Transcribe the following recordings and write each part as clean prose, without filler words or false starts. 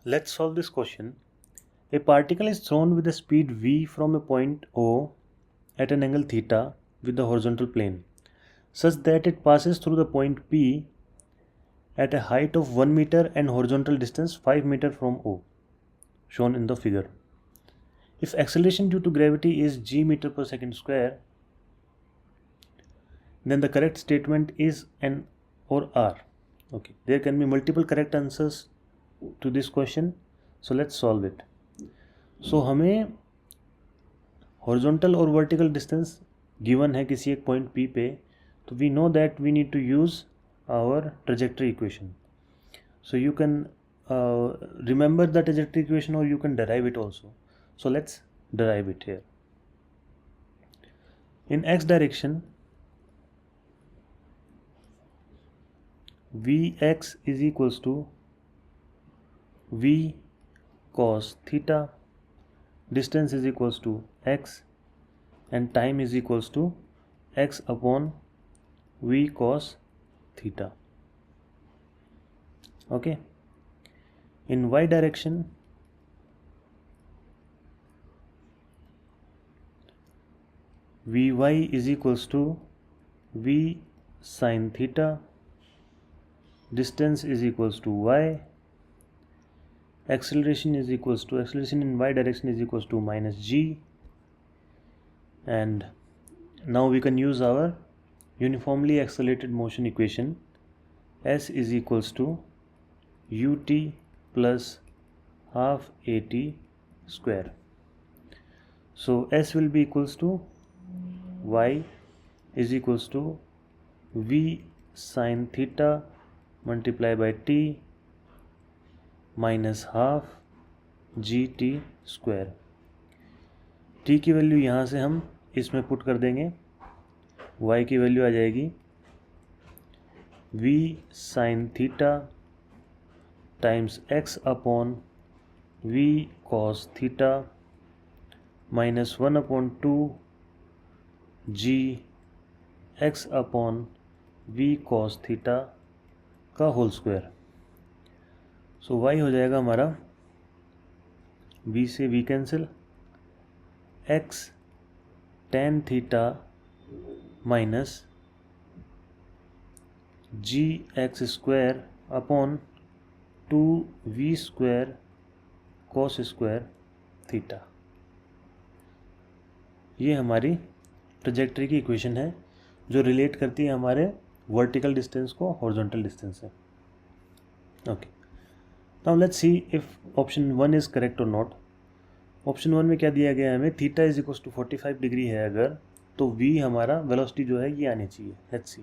Let's solve this question. A particle is thrown with a speed v from a point O at an angle theta with the horizontal plane, such that it passes through the point P at a height of 1 meter and horizontal distance 5 meter from O, shown in the figure. If acceleration due to gravity is g meter per second square, then the correct statement is N or R. Okay, there can be multiple correct answers to this question, so let's solve it. So हमें horizontal और vertical distance given है किसी एक point P पे, तो we know that we need to use our trajectory equation. So you can remember the trajectory equation or you can derive it also. So let's derive it here. In x direction, Vx is equals to V cos theta, distance is equals to x, and time is equals to x upon V cos theta. Okay. In y direction, Vy is equals to V sin theta, distance is equals to y, acceleration in y direction is equals to minus g, and now we can use our uniformly accelerated motion equation. S is equals to ut plus half at square. So S will be equals to y is equals to v sin theta multiplied by t minus half gt square. t की value यहाँ से हम इसमें put कर देंगे, y की value आ जाएगी v sin theta times x upon v cos theta minus 1 upon 2 g x upon v cos theta का होल स्क्वायर. सो y हो जाएगा हमारा v से v cancel, x tan theta minus g x square upon 2v square cos square theta. ये हमारी trajectory की equation है जो रिलेट करती है हमारे वर्टिकल डिस्टेंस को हॉरिजॉन्टल डिस्टेंस से. Okay, now let's see if option 1 is correct और नॉट. ऑप्शन 1 में क्या दिया गया है हमें, theta is equals to 45 degree है अगर, तो v हमारा वेलोसिटी जो है ये आनी चाहिए. Let's see.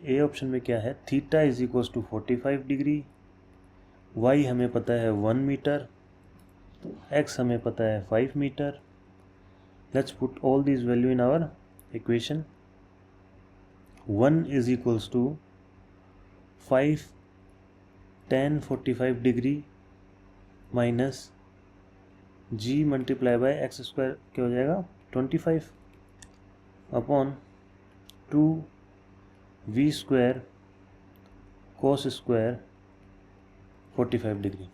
ए ऑप्शन में क्या है, theta is equals to 45 degree, y हमें पता है 1 मीटर, तो x हमें पता है 5 meter. Let's put all this value in our equation. 1 is equals to 5 tan 45 degree minus g multiply by x square क्या हो जाएगा 25 upon 2 v square cos square 45 degree.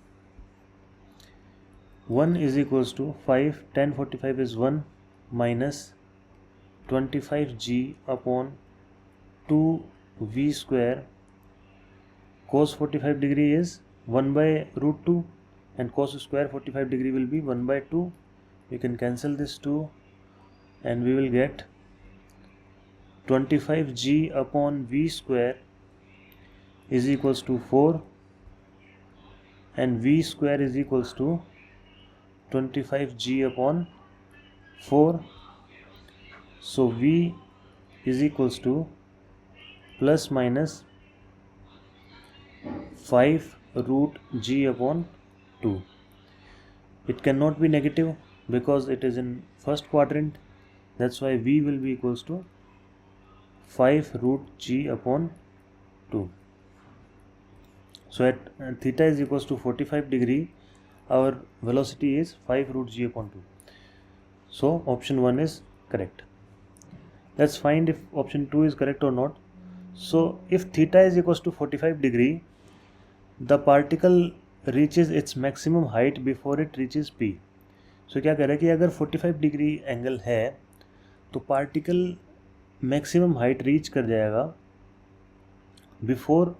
1 is equals to 5 tan 45 is 1 minus 25g upon 2 v square cos 45 degree is 1 by root 2 and cos square 45 degree will be 1 by 2. We can cancel this 2 and we will get 25g upon v square is equals to 4 and v square is equals to 25g upon 4. So v is equals to plus minus 5 root g upon 2. It cannot be negative because it is in first quadrant. That's why v will be equals to 5 root g upon 2. So at theta is equals to 45 degree, our velocity is 5 root g upon 2. So option 1 is correct. Let's find if option 2 is correct or not. So if theta is equals to 45 degree, the particle reaches its maximum height before it reaches P. So क्या कह रहा है कि अगर 45 degree angle है तो particle maximum height reach कर जाएगा बिफोर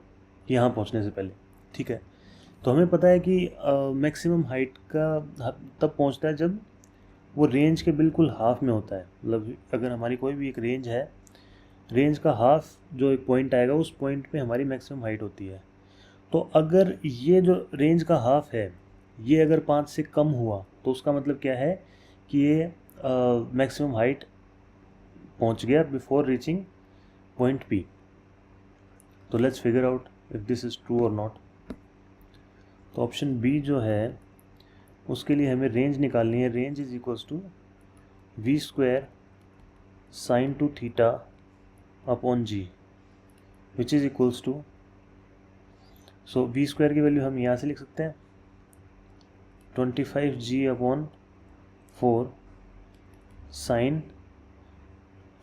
यहाँ पहुँचने से पहले। ठीक है, तो हमें पता है कि मैक्सिमम हाइट का तब पहुँचता है जब वो रेंज के बिल्कुल हाफ में होता है। मतलब अगर हमारी कोई भी एक रेंज है, रेंज का हाफ जो एक पॉइंट आएगा उस पॉइंट पे हमारी मैक्सिमम हाइट होती है। तो अगर ये जो रेंज का हाफ है ये अगर 5 से कम हुआ तो उसका मतलब क्या है कि ये मैक्सिमम हाइट पहुंच गया बिफोर रीचिंग पॉइंट पी। तो let's figure out if this is true और नॉट। तो ऑप्शन बी जो है उसके लिए हमें रेंज निकालनी है। Range is equals to v square sine two theta upon g which is equals to, so v square की वैल्यू हम यहाँ से लिख सकते हैं 25g upon 4 sine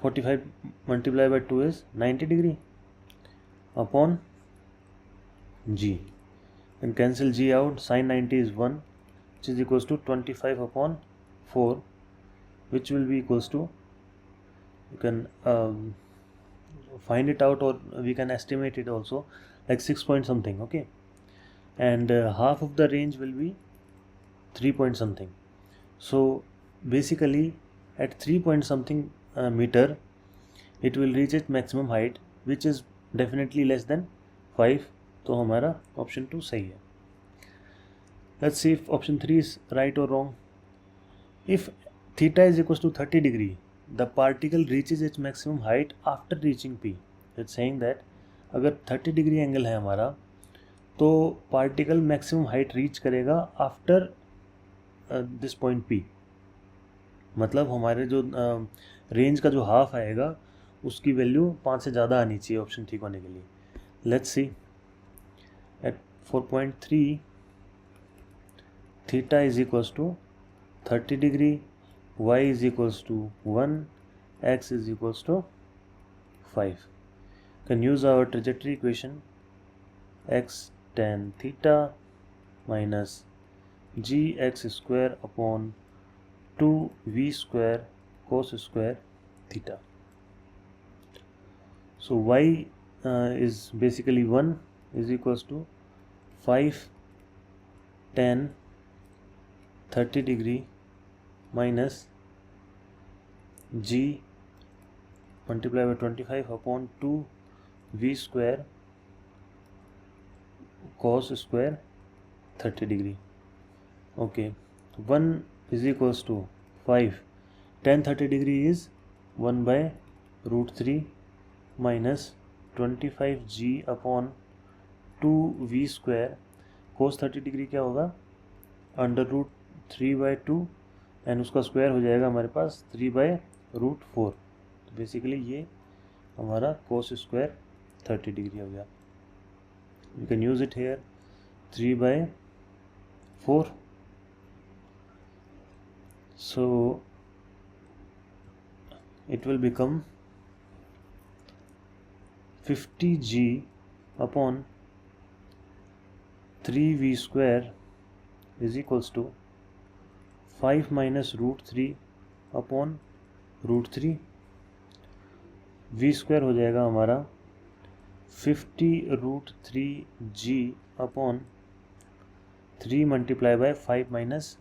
45 multiply by 2 is 90 degree upon g, and cancel g out, sin 90 is 1 which is equals to 25 upon 4 which will be equals to, you can find it out or we can estimate it also, like 6 point something. Okay, and half of the range will be 3 point something. So basically at 3 point something meter it will reach its maximum height which is definitely less than 5. तो हमारा option 2 सही है। Let's see if option 3 is right or wrong. If theta is equals to 30 degree, the particle reaches its maximum height after reaching P. It's saying that अगर 30 degree angle है हमारा तो particle maximum height reach करेगा after this point P। मतलब हमारे जो range का जो हाफ आएगा उसकी वैल्यू 5 से ज़्यादा आनी चाहिए ऑप्शन ठीक होने के लिए। Let's see at 4.3 theta is equals to 30 degree, y is equals to 1, x is equals to 5. Can use our trajectory equation x tan theta minus gx square upon 2v square cos square theta. So y is basically 1 is equals to 5 tan 30 degree minus g multiplied by 25 upon 2 v square cos square 30 degree. Okay, 1 is equals to 5 tan 30 degree is 1 by root 3 minus 25g upon 2 v square cos 30 degree क्या होगा under root 3/2 and उसका square हो जाएगा हमारे पास 3/√4। तो basically ये हमारा cos square 30 degree हो गया। You can use it here 3/4। So it will become 50g upon 3v square is equals to 5 minus root 3 upon √3। v square हो जाएगा हमारा 50√3g upon 3 multiply by 5 minus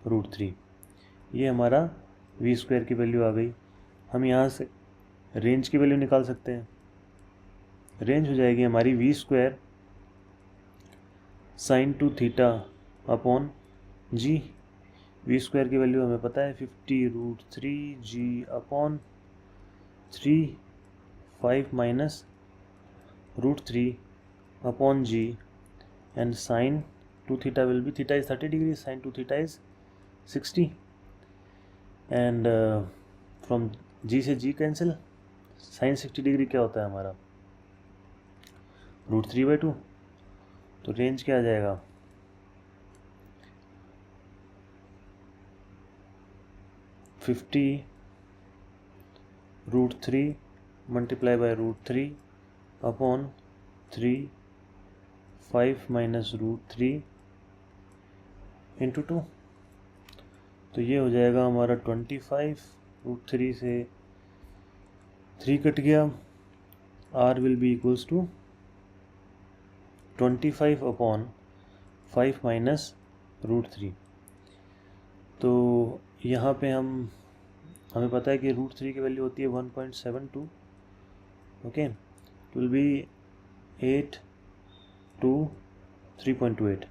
√3। ये हमारा v स्क्वायर की value आ गई। हम यहाँ से रेंज की वैल्यू निकाल सकते हैं। रेंज हो जाएगी हमारी v square sine 2 theta upon g। V square की वैल्यू हमें पता है 50√3g upon 3 5 minus √3 upon g and sine 2 theta will be, theta is 30 degree, sine 2 theta is 60 and from g से g कैंसिल। साइन 60 डिग्री क्या होता है हमारा √3/2। तो रेंज क्या आ जाएगा 50√3 multiply by √3 upon 3 5 minus √3 into 2, तो ये हो जाएगा हमारा 25, √3 से 3 कट गया, r will be equals to 25 upon 5 minus √3। तो यहाँ पे हमें पता है कि √3 की वैल्यू होती है 1.72, okay, it will be 8 to 3.28,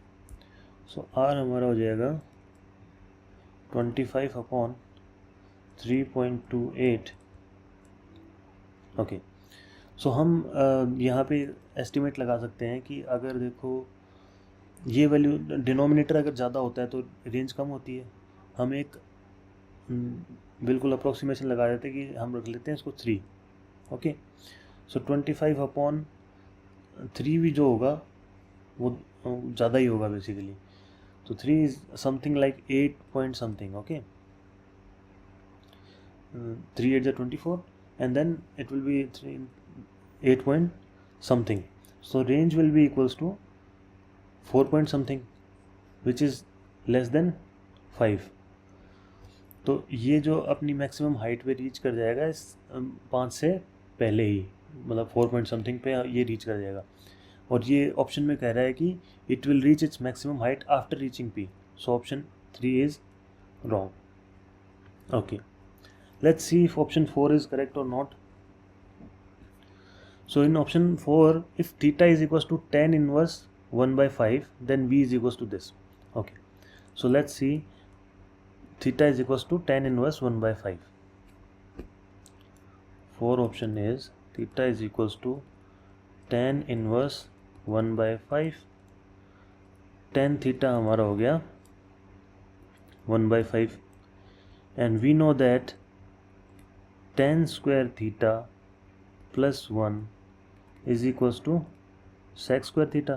so r हमारा हो जाएगा 25 अपॉन 3.28, ओके। सो हम यहाँ पे एस्टिमेट लगा सकते हैं कि अगर देखो ये वैल्यू डिनोमिनेटर अगर ज़्यादा होता है तो रेंज कम होती है। हम एक बिल्कुल अप्रोक्सीमेशन लगा देते हैं कि हम रख लेते हैं इसको 3, ओके। सो 25 अपॉन 3 भी जो होगा वो ज़्यादा ही होगा बेसिकली, तो 3 is something like 8 point something, okay. 3 8 24 and then it will be 8 point something, so range will be equals to 4 point something which is less than 5। तो ये जो अपनी मैक्सिमम हाइट पे रीच कर जाएगा इस 5 से पहले ही, मतलब 4 पॉइंट समथिंग पे ये रीच कर जाएगा। और ये ऑप्शन में कह रहा है कि it will reach its maximum height after reaching P, so option 3 is wrong, okay. Let's see if option 4 is correct or not. So in option 4, if theta is equals to tan inverse 1 by 5, then v is equals to this, okay. So let's see, theta is equals to tan inverse 1 by 5. 4 option is theta is equals to tan inverse 1 by 5. tan theta हमारा हो गया 1 by 5, and we know that tan square theta plus 1 is equals to sec square theta।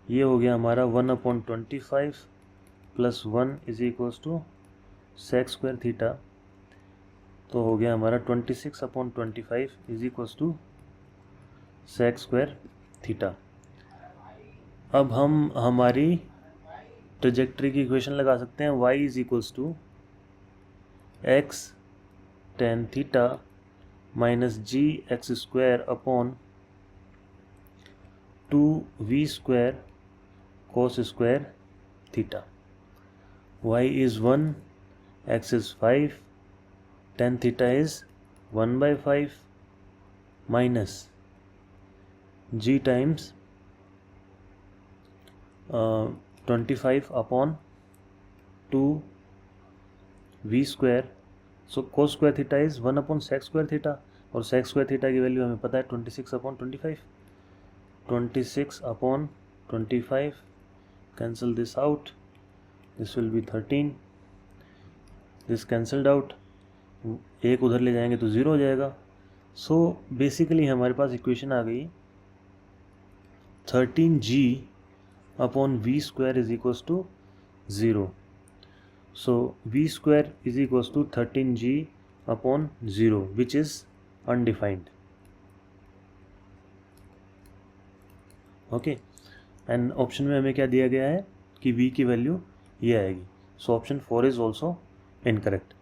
ये हो गया हमारा 1/25 plus 1 is equals to sec square theta, तो हो गया हमारा 26/25 is equals to sec square theta। अब हम हमारी ट्रेजेक्ट्री की इक्वेशन लगा सकते हैं, y is equals to x tan theta minus gx square upon 2v square cos square theta। y is 1, x is 5, tan theta is 1 by 5 minus g times 25 upon 2v square, so cos square theta is 1 upon sec square theta, और sec square theta की वैल्यू हमें पता है 26/25, 26/25 cancel this out, this will be 13, this cancelled out, एक उधर ले जाएंगे तो 0 हो जाएगा। सो बेसिकली हमारे पास इक्वेशन आ गई 13g/v square is equals to 0। So v square is equals to 13g/0 which is undefined, okay, and option में हमें क्या दिया गया है कि v की वैल्यू ये आएगी, so option 4 is also incorrect।